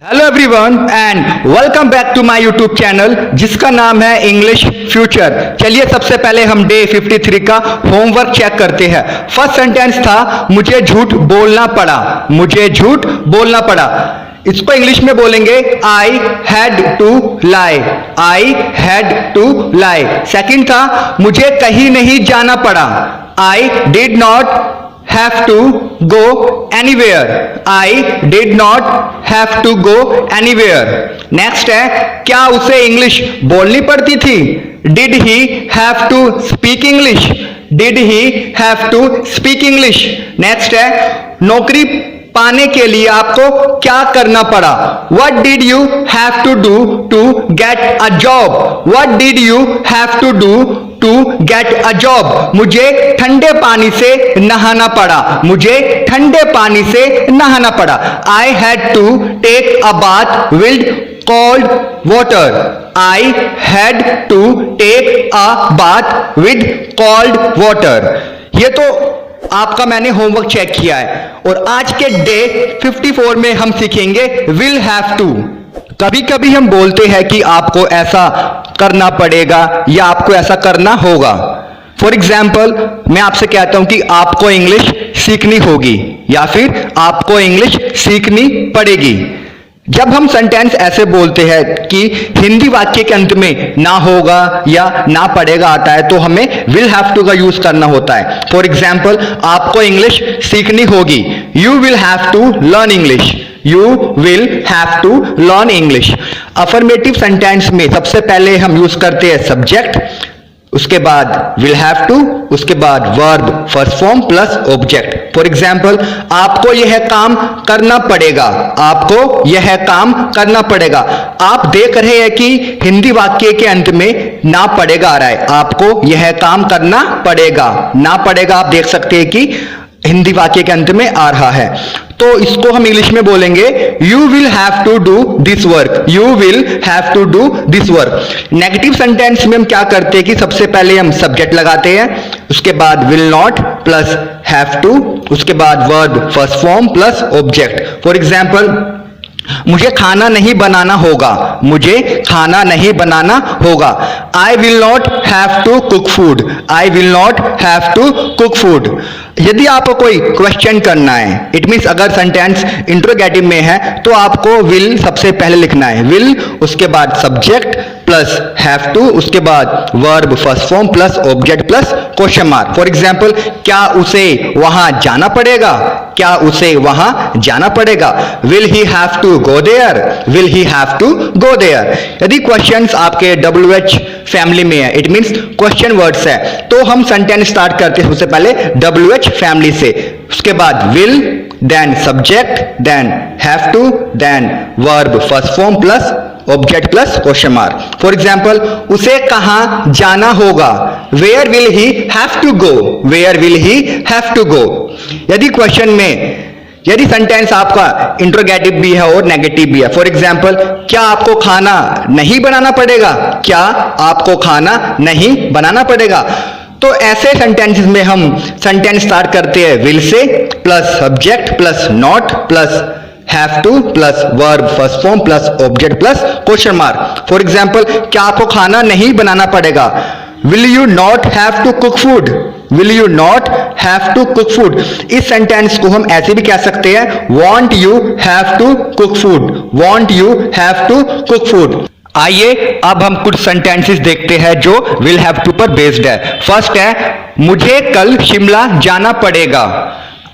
Hello everyone and welcome back to my YouTube channel जिसका नाम है इंग्लिश फ्यूचर। चलिए सबसे पहले हम डे 53 का होमवर्क चेक करते हैं। फर्स्ट सेंटेंस था मुझे झूठ बोलना पड़ा। मुझे झूठ बोलना पड़ा, इसको इंग्लिश में बोलेंगे I had to lie. I had to lie. Second था मुझे कहीं नहीं जाना पड़ा। I did not have to go anywhere. I did not have to go anywhere. Next है क्या उसे इंग्लिश बोलनी पड़ती थी? Did he have to speak English? Did he have to speak English? Next है नौकरी पाने के लिए आपको क्या करना पड़ा? What did you have to do to get a job? What did you have to do to get a job? मुझे ठंडे पानी से नहाना पड़ा। मुझे ठंडे पानी से नहाना पड़ा। I had to take a bath with cold water. I had to take a bath with cold water. ये तो आपका मैंने होमवर्क चेक किया है और आज के डे 54 में हम सीखेंगे विल हैव टू। कभी कभी हम बोलते हैं कि आपको ऐसा करना पड़ेगा या आपको ऐसा करना होगा। फॉर एग्जाम्पल मैं आपसे कहता हूं कि आपको इंग्लिश सीखनी होगी या फिर आपको इंग्लिश सीखनी पड़ेगी। जब हम सेंटेंस ऐसे बोलते हैं कि हिंदी वाक्य के अंत में ना होगा या ना पड़ेगा आता है तो हमें विल हैव टू का यूज करना होता है। फॉर एग्जाम्पल आपको इंग्लिश सीखनी होगी। You will have to learn English. You will have to learn English. Affirmative sentence में सबसे पहले हम यूज करते हैं सब्जेक्ट, उसके बाद विल हैव टू, उसके बाद verb first form plus object. For example आपको यह काम करना पड़ेगा। आपको यह काम करना पड़ेगा। आप देख रहे हैं कि हिंदी वाक्य के अंत में ना पड़ेगा आ रहा है। आपको यह काम करना पड़ेगा। ना पड़ेगा आप देख सकते हैं कि हिंदी वाक्य के अंत में आ रहा है, तो इसको हम इंग्लिश में बोलेंगे you will have to do this work. You will have to do this work. Negative sentence में हम क्या करते हैं कि सबसे पहले हम सब्जेक्ट लगाते हैं, उसके बाद will not plus have to, उसके बाद verb first form plus object. For example मुझे खाना नहीं बनाना होगा। मुझे खाना नहीं बनाना होगा। I will not have to cook food. I will not have to cook food. यदि आपको कोई क्वेश्चन करना है, इट मीन्स अगर सेंटेंस इंट्रोगेटिव में है तो आपको विल सबसे पहले लिखना है। विल, उसके बाद सब्जेक्ट प्लस हैव टू, उसके बाद verb first form plus object plus question mark. For example क्या उसे वहां जाना पड़ेगा? क्या उसे वहां जाना पड़ेगा? Will he have to go there? Will he have to go there? यदि क्वेश्चंस आपके WH फैमिली में है, इट मीन्स क्वेश्चन वर्ड्स है, तो हम सेंटेंस स्टार्ट करते हैं सबसे पहले WH फैमिली से, उसके बाद will, then subject, then have to, then verb first form plus object plus question mark. For example उसे कहां जाना होगा? Where will he have to go? Where will he have to go? यदि question में यदि सेंटेंस आपका interrogative भी है और नेगेटिव भी है, फॉर एग्जाम्पल क्या आपको खाना नहीं बनाना पड़ेगा? क्या आपको खाना नहीं बनाना पड़ेगा? तो ऐसे सेंटेंसेस में हम सेंटेंस स्टार्ट करते हैं विल से plus subject plus not plus have to plus verb first form plus object plus question mark. For example क्या आपको खाना नहीं बनाना पड़ेगा? Will you not have to cook food? Will you not have to cook food? इस sentence को हम ऐसे भी कह सकते हैं won't you have to cook food? Won't you have to cook food? आइए अब हम कुछ सेंटेंसेस देखते हैं जो विल हैव टू पर बेस्ड है। फर्स्ट है मुझे कल शिमला जाना पड़ेगा।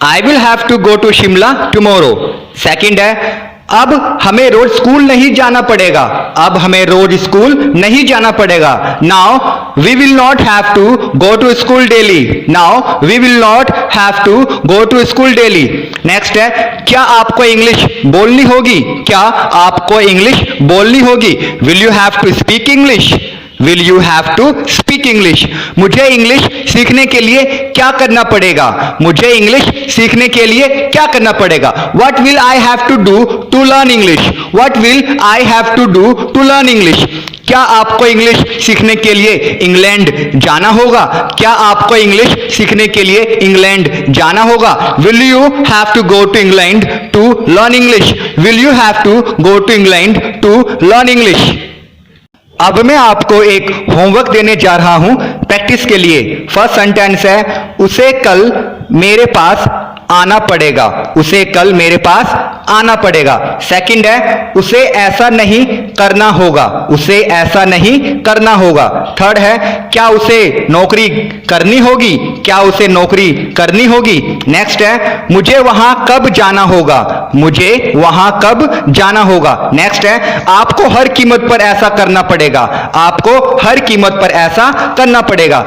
I will have to go to Shimla tomorrow. Second है अब हमें रोज स्कूल नहीं जाना पड़ेगा। अब हमें रोज स्कूल नहीं जाना पड़ेगा। Now we will not have to go to school daily. Now we will not have to go to school daily. Next है क्या आपको इंग्लिश बोलनी होगी? क्या आपको इंग्लिश बोलनी होगी? Will you have to speak English? Will you have to speak English? मुझे इंग्लिश सीखने के लिए क्या करना पड़ेगा? मुझे इंग्लिश सीखने के लिए क्या करना पड़ेगा? What will I have to do to learn English? What will I have to do to learn English? क्या आपको इंग्लिश सीखने के लिए इंग्लैंड जाना होगा? क्या आपको इंग्लिश सीखने के लिए इंग्लैंड जाना होगा? Will you have to go to England to learn English? Will you have to go to England to learn English? अब मैं आपको एक होमवर्क देने जा रहा हूं प्रैक्टिस के लिए। फर्स्ट सेंटेंस है, उसे कल मेरे पास आना पड़ेगा। उसे कल मेरे पास आना पड़ेगा। सेकंड है, उसे ऐसा नहीं करना होगा। उसे ऐसा नहीं करना होगा। थर्ड है, क्या उसे नौकरी करनी होगी? क्या उसे नौकरी करनी होगी? नेक्स्ट है, मुझे वहां कब जाना होगा? मुझे वहां कब जाना होगा? नेक्स्ट है, आपको हर कीमत पर ऐसा करना पड़ेगा। आपको हर कीमत पर ऐसा करना पड़ेगा।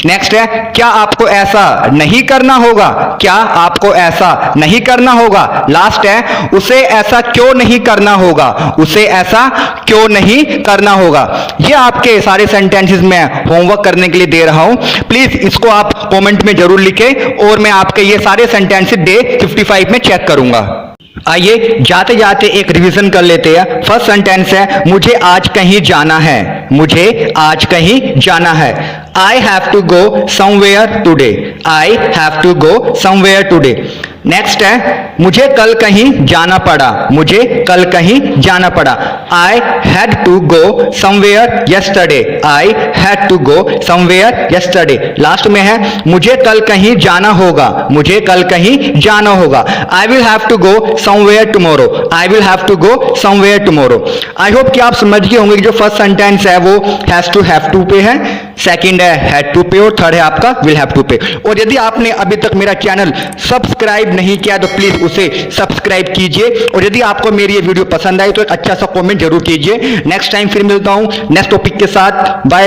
नेक्स्ट है, क्या आपको ऐसा नहीं करना होगा? क्या आपको ऐसा नहीं करना होगा? लास्ट है, उसे ऐसा क्यों नहीं करना होगा? उसे ऐसा क्यों नहीं करना होगा? ये आपके सारे सेंटेंसेस मैं होमवर्क करने के लिए दे रहा हूं। प्लीज इसको आप कमेंट में जरूर लिखें और मैं आपके ये सारे सेंटेंसेस डे 55 में चेक करूंगा। आइए जाते जाते एक रिवीजन कर लेते हैं। फर्स्ट सेंटेंस है, मुझे आज कहीं जाना है। मुझे आज कहीं जाना है। I have to go somewhere today. I have to go somewhere today. Next है, मुझे कल कहीं जाना पड़ा। मुझे कल कहीं जाना पड़ा। I had to go somewhere yesterday. I had to go somewhere yesterday. Last में है, मुझे कल कहीं जाना होगा। मुझे कल कहीं जाना होगा। I will have to go somewhere tomorrow. I will have to go somewhere tomorrow. I hope कि आप समझ गए होंगे कि जो फर्स्ट सेंटेंस है वो हैज टू हैव टू पे है, सेकंड है हैड टू पे और थर्ड है आपका विल हैव टू पे। और यदि आपने अभी तक मेरा चैनल सब्सक्राइब नहीं किया तो प्लीज उसे सब्सक्राइब कीजिए। और यदि आपको मेरी ये वीडियो पसंद आई तो एक अच्छा सा कमेंट जरूर कीजिए। नेक्स्ट टाइम फिर मिलता हूं नेक्स्ट टॉपिक के साथ। बाय।